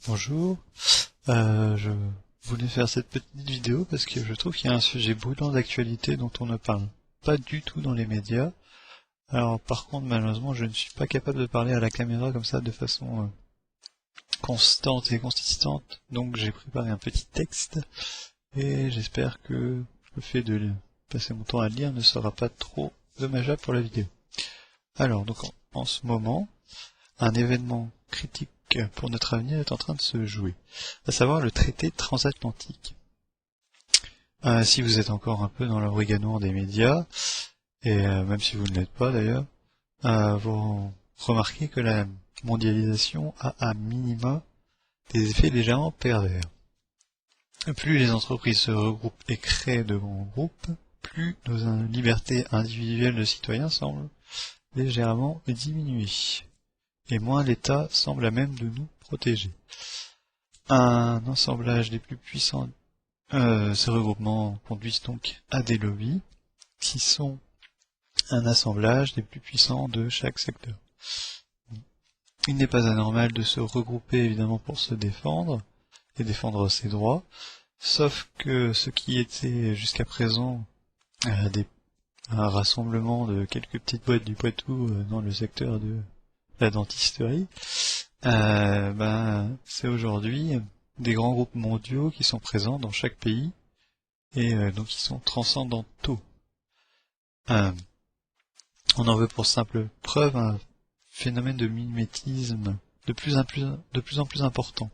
Bonjour, je voulais faire cette petite vidéo parce que je trouve qu'il y a un sujet brûlant d'actualité dont on ne parle pas du tout dans les médias. Alors par contre malheureusement je ne suis pas capable de parler à la caméra comme ça de façon constante et consistante, donc j'ai préparé un petit texte et j'espère que le fait de passer mon temps à le lire ne sera pas trop dommageable pour la vidéo. Alors donc en ce moment, un événement critique pour notre avenir est en train de se jouer, à savoir le traité transatlantique. Si vous êtes encore un peu dans l'origanon des médias, et même si vous ne l'êtes pas d'ailleurs, vous remarquez que la mondialisation a à minima des effets légèrement pervers. Plus les entreprises se regroupent et créent de grands groupes, plus nos libertés individuelles de citoyens semblent légèrement diminuer, et moins l'État semble à même de nous protéger. Un assemblage des plus puissants, ces regroupements conduisent donc à des lobbies, qui sont un assemblage des plus puissants de chaque secteur. Il n'est pas anormal de se regrouper évidemment pour se défendre, et défendre ses droits, sauf que ce qui était jusqu'à présent un rassemblement de quelques petites boîtes du Poitou dans le secteur de la dentisterie, c'est aujourd'hui des grands groupes mondiaux qui sont présents dans chaque pays et donc qui sont transcendantaux. On en veut pour simple preuve un phénomène de mimétisme de plus en plus important.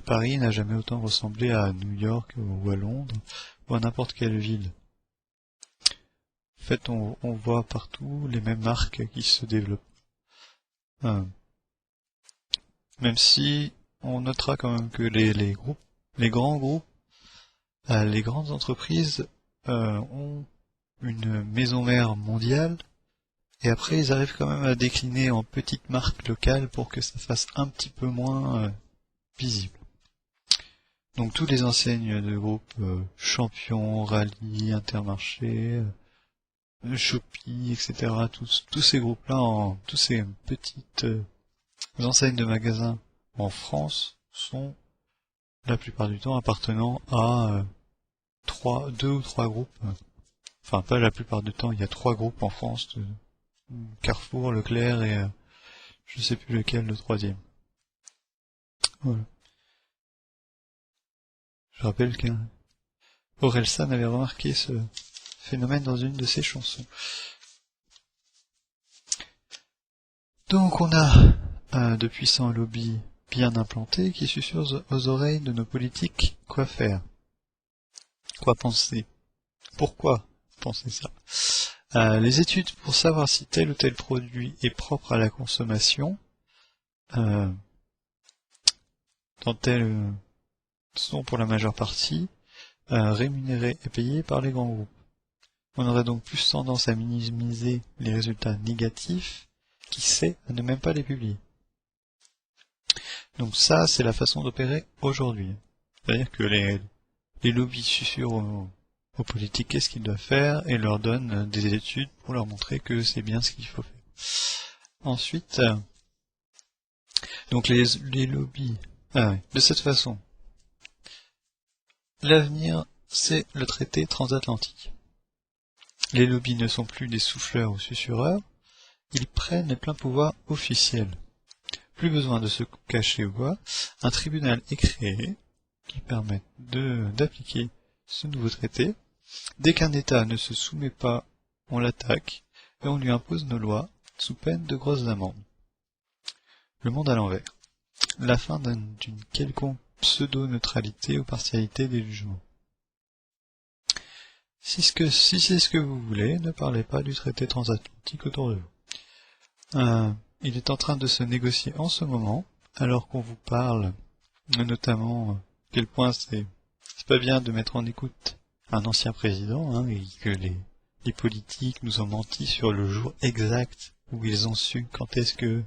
Paris n'a jamais autant ressemblé à New York ou à Londres ou à n'importe quelle ville. En fait, on voit partout les mêmes marques qui se développent. Même si on notera quand même que les grands groupes, les grandes entreprises ont une maison mère mondiale, et après ils arrivent quand même à décliner en petites marques locales pour que ça fasse un petit peu moins visible. Donc tous les enseignes de groupes Champion, Rallye, Intermarché, Shopee, etc. Tous ces groupes-là, tous ces petites enseignes de magasins en France sont la plupart du temps appartenant à deux ou trois groupes. Enfin, pas la plupart du temps, il y a 3 groupes en France, Carrefour, Leclerc et je sais plus lequel le troisième. Voilà. Je rappelle qu'Orelsan avait remarqué ce phénomène dans une de ses chansons. Donc on a de puissants lobbies bien implantés qui susurrent aux oreilles de nos politiques quoi faire, quoi penser, pourquoi penser ça. Les études pour savoir si tel ou tel produit est propre à la consommation sont pour la majeure partie rémunérées et payées par les grands groupes. On aurait donc plus tendance à minimiser les résultats négatifs, qui sait à ne même pas les publier. Donc ça, c'est la façon d'opérer aujourd'hui. C'est-à-dire que les lobbies susurrent aux politiques qu'est-ce qu'ils doivent faire et leur donnent des études pour leur montrer que c'est bien ce qu'il faut faire. Ensuite, donc les lobbies... de cette façon, l'avenir, c'est le traité transatlantique. Les lobbies ne sont plus des souffleurs ou susurreurs, ils prennent les pleins pouvoirs officiels. Plus besoin de se cacher ou quoi, un tribunal est créé qui permet d'appliquer ce nouveau traité. Dès qu'un État ne se soumet pas, on l'attaque et on lui impose nos lois sous peine de grosses amendes. Le monde à l'envers. La fin d'une quelconque pseudo-neutralité ou partialité des jugements. Si c'est ce que vous voulez, ne parlez pas du traité transatlantique autour de vous. Il est en train de se négocier en ce moment, alors qu'on vous parle, notamment, à quel point c'est pas bien de mettre en écoute un ancien président, et que les politiques nous ont menti sur le jour exact où ils ont su quand est-ce que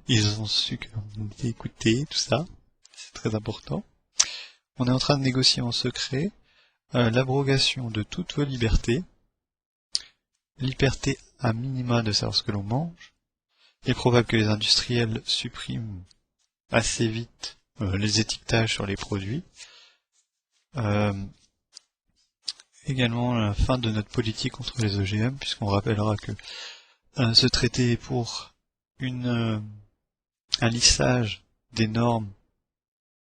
ils ont su qu'on était écoutés, tout ça, c'est très important. On est en train de négocier en secret l'abrogation de toutes vos libertés, liberté à minima de savoir ce que l'on mange. Il est probable que les industriels suppriment assez vite les étiquetages sur les produits. Également la fin de notre politique contre les OGM, puisqu'on rappellera que ce traité est pour un lissage des normes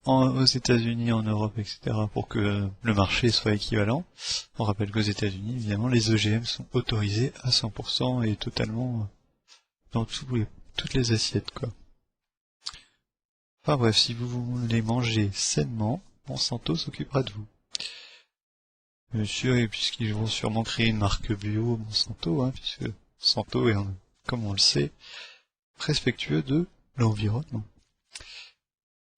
aux États-Unis, en Europe, etc., pour que le marché soit équivalent. On rappelle qu'aux États-Unis, évidemment, les OGM sont autorisés à 100% et totalement dans toutes les assiettes, quoi. Enfin bref, si vous les mangez sainement, Monsanto s'occupera de vous. Monsieur, et puisqu'ils vont sûrement créer une marque bio Monsanto, puisque Monsanto est, comme on le sait, respectueux de l'environnement.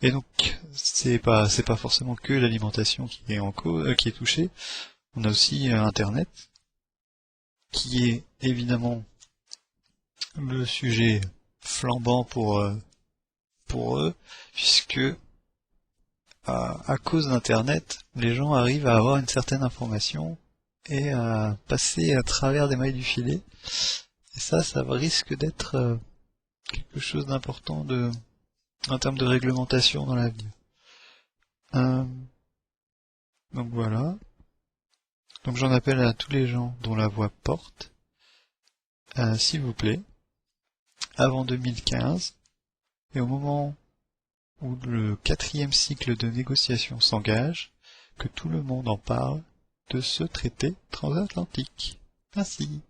Et donc, c'est pas forcément que l'alimentation qui est qui est touchée. On a aussi Internet, qui est évidemment le sujet flambant pour eux, puisque à cause d'Internet, les gens arrivent à avoir une certaine information et à passer à travers des mailles du filet. Et ça risque d'être quelque chose d'important en termes de réglementation dans l'avenir. Donc voilà. Donc j'en appelle à tous les gens dont la voix porte, s'il vous plaît, avant 2015, et au moment où le 4e cycle de négociation s'engage, que tout le monde en parle de ce traité transatlantique. Merci.